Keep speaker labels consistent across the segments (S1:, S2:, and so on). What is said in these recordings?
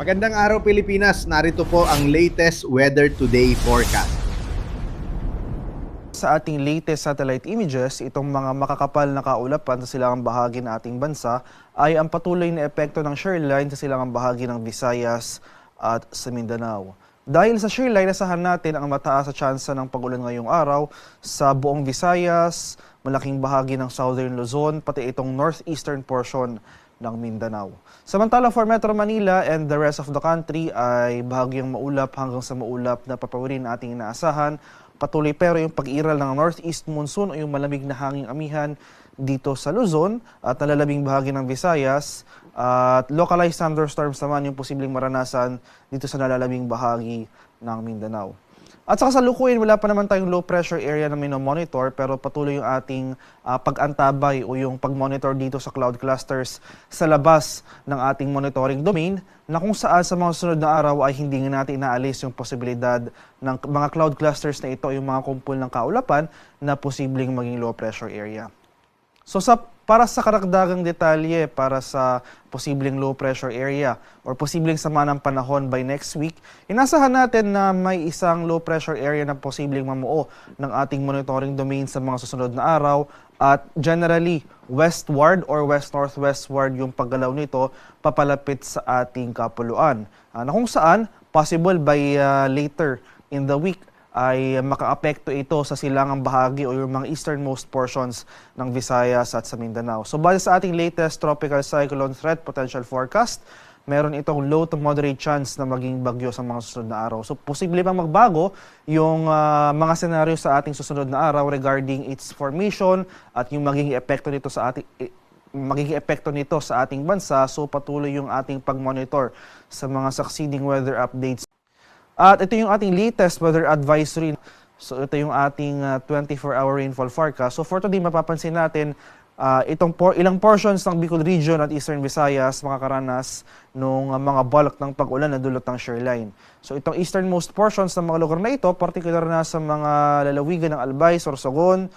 S1: Magandang araw Pilipinas, narito po ang latest Weather Today forecast.
S2: Sa ating latest satellite images, itong mga makakapal na kaulapan sa silangang bahagi ng ating bansa ay ang patuloy na epekto ng shear line sa silangang bahagi ng Visayas at sa Mindanao. Dahil sa shear line, asahan natin ang mataas sa tsansa ng pag-ulan ngayong araw sa buong Visayas, malaking bahagi ng Southern Luzon, pati itong northeastern portion ng Mindanao. Samantala for Metro Manila and the rest of the country ay bahagyang maulap hanggang sa maulap na papawirin ating inaasahan. Patuloy pero yung pag-iral ng northeast monsoon o yung malamig na hanging amihan dito sa Luzon at nalalabing bahagi ng Visayas at localized thunderstorms naman yung posibleng maranasan dito sa nalalabing bahagi ng Mindanao. At sa kasalukuyan, wala pa naman tayong low pressure area na minomonitor pero patuloy yung ating pag-antabay o yung pag-monitor dito sa cloud clusters sa labas ng ating monitoring domain na kung saan sa mga sunod na araw ay hindi nga natin inaalis yung posibilidad ng mga cloud clusters na ito, yung mga kumpul ng kaulapan na posibleng maging low pressure area. So para sa karagdagang detalye para sa posibleng low pressure area or posibleng sama ng panahon by next week, inasahan natin na may isang low pressure area na posibleng mamuo ng ating monitoring domain sa mga susunod na araw at generally westward or west-northwestward yung paggalaw nito papalapit sa ating kapuluan. Na kung saan possible by later in the week ay makaapekto ito sa silangang bahagi o yung mga easternmost portions ng Visayas at sa Mindanao. So base sa ating latest tropical cyclone threat potential forecast, meron itong low to moderate chance na maging bagyo sa mga susunod na araw. So posible pang magbago yung mga senaryo sa ating susunod na araw regarding its formation at yung magiging epekto nito sa ating bansa. So patuloy yung ating pag-monitor sa mga succeeding weather updates. At ito yung ating latest weather advisory. So ito yung ating 24-hour rainfall forecast. So for today, mapapansin natin ilang portions ng Bicol Region at Eastern Visayas makakaranas ng mga bulk ng pag-ulan na dulot ng shear line. So itong easternmost portions ng mga lugar na ito, particular na sa mga lalawigan ng Albay, Sorsogon,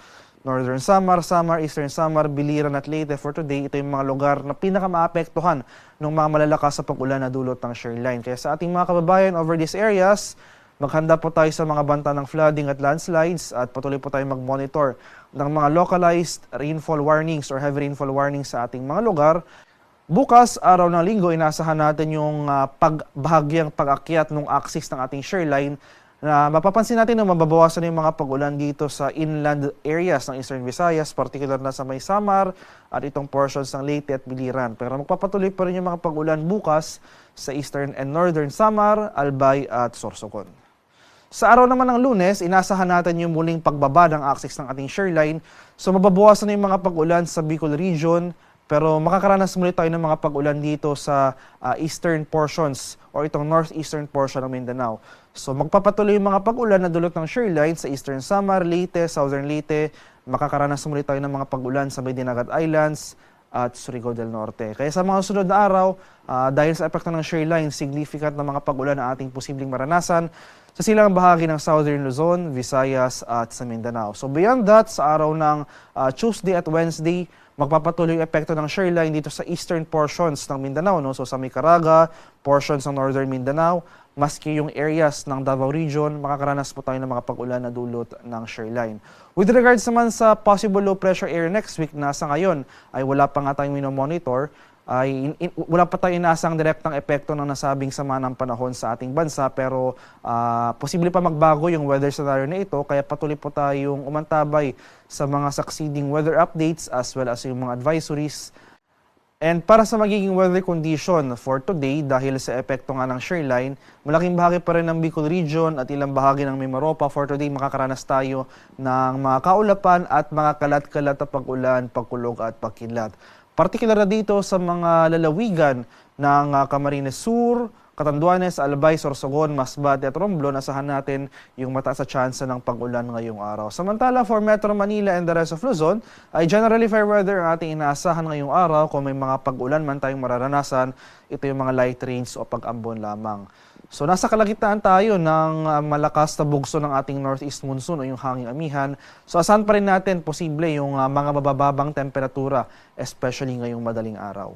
S2: Northern Samar, Eastern Samar, Biliran at Leyte. For today, ito yung mga lugar na pinakamaapektuhan ng mga malalakas sa pag-ulan na dulot ng shear line. Kaya sa ating mga kababayan over these areas, maghanda po tayo sa mga banta ng flooding at landslides at patuloy po tayo mag-monitor ng mga localized rainfall warnings or heavy rainfall warnings sa ating mga lugar. Bukas, araw ng linggo, inaasahan natin yung bahagyang pag-akyat ng axis ng ating shear line na mapapansin natin na mababawasan yung mga pag-ulan dito sa inland areas ng Eastern Visayas, particular na sa may Samar at itong portions ng Leyte at Biliran. Pero magpapatuloy pa rin yung mga pag-ulan bukas sa Eastern and Northern Samar, Albay at Sorsogon. Sa araw naman ng Lunes, inasahan natin yung muling pagbaba ng axis ng ating shear line. So mababawasan na yung mga pag-ulan sa Bicol Region, pero makakaranas muli tayo ng mga pag-ulan dito sa eastern portions or itong northeastern portion ng Mindanao. So magpapatuloy yung mga pag-ulan na dulot ng shear line sa Eastern Samar, Leyte, Southern Leyte. Makakaranas muli tayo ng mga pag-ulan sa Medinagat Islands at Surigao del Norte. Kaya sa mga sunod na araw, dahil sa epekto ng shear line, significant na mga pag-ulan na ating posibleng maranasan sa silang bahagi ng Southern Luzon, Visayas at sa Mindanao. So beyond that, sa araw ng Tuesday at Wednesday, magpapatuloy yung epekto ng shear line dito sa eastern portions ng Mindanao. No? So sa Caraga, portions ng Northern Mindanao, maski yung areas ng Davao Region, makakaranas po tayo ng mga pag-ulan na dulot ng shear line. With regards naman sa possible low pressure area next week na sa ngayon ay wala pa nga tayong minomonitor, ay wala pa tayong inaasang direktang epekto ng nasabing sama ng panahon sa ating bansa pero posible pa magbago yung weather scenario na ito kaya patuloy po tayong umantabay sa mga succeeding weather updates as well as yung mga advisories. And para sa magiging weather condition for today dahil sa epekto nga ng shear line, malaking bahagi pa rin ng Bicol Region at ilang bahagi ng Mimaropa. For today, makakaranas tayo ng mga kaulapan at mga kalat-kalat na pag-ulan, pagkulog at pagkidlat. Partikular na dito sa mga lalawigan ng Camarines Sur, Catanduanes, Albay, Sorsogon, Masbate at Romblon, asahan natin yung mataas na tsansa ng pag-ulan ngayong araw. Samantala, for Metro Manila and the rest of Luzon, ay generally fair weather ang ating inaasahan ngayong araw. Kung may mga pag-ulan man tayong mararanasan, ito yung mga light rains o pag-ambon lamang. So nasa kalagitnaan tayo ng malakas na bugso ng ating northeast monsoon o yung hanging amihan. So asahan pa rin natin posible yung mga mabababang temperatura, especially ngayong madaling araw.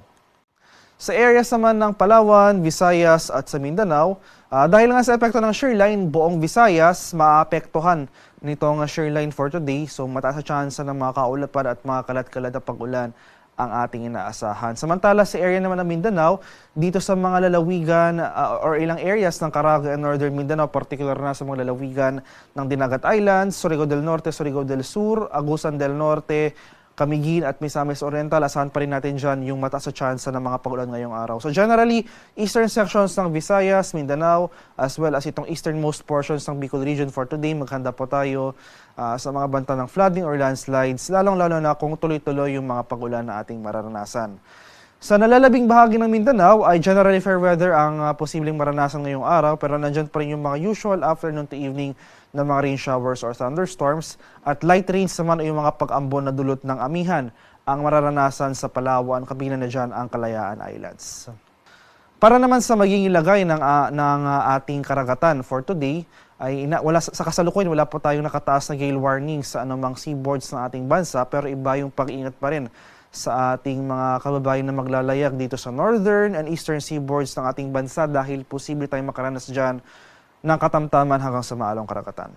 S2: Sa areas naman ng Palawan, Visayas at sa Mindanao, dahil nga sa epekto ng shear line, buong Visayas maapektuhan nitong shear line for today. So mataas ang tsansa ng mga kaulapan at mga kalat-kalat na pag-ulan ang ating inaasahan. Samantala sa area naman ng Mindanao, dito sa mga lalawigan or ilang areas ng Caraga and Northern Mindanao, particular na sa mga lalawigan ng Dinagat Islands, Surigao del Norte, Surigao del Sur, Agusan del Norte, Camiguin at Misamis Oriental, asahan pa rin natin dyan yung mataas na tsansa ng mga pag-ulan ngayong araw. So generally, eastern sections ng Visayas, Mindanao, as well as itong easternmost portions ng Bicol region for today, maghanda po tayo sa mga banta ng flooding or landslides, lalong-lalo na kung tuloy-tuloy yung mga pag-ulan na ating mararanasan. Sa nalalabing bahagi ng Mindanao ay generally fair weather ang posibleng maranasan ngayong araw, pero nandyan pa rin yung mga usual afternoon to evening na mga rain showers or thunderstorms, at light rains naman ay yung mga pag-ambon na dulot ng amihan ang mararanasan sa Palawan, kabilang na dyan ang Kalayaan Islands. Para naman sa magiging lagay ng ating karagatan for today, ay sa kasalukuyan wala po tayong nakataas na gale warning sa anumang seaboards ng ating bansa, pero iba yung pag-iingat pa rin sa ating mga kababayan na maglalayag dito sa northern and eastern seaboards ng ating bansa dahil posible tayong makaranas dyan ng katamtaman hanggang sa maalong karagatan.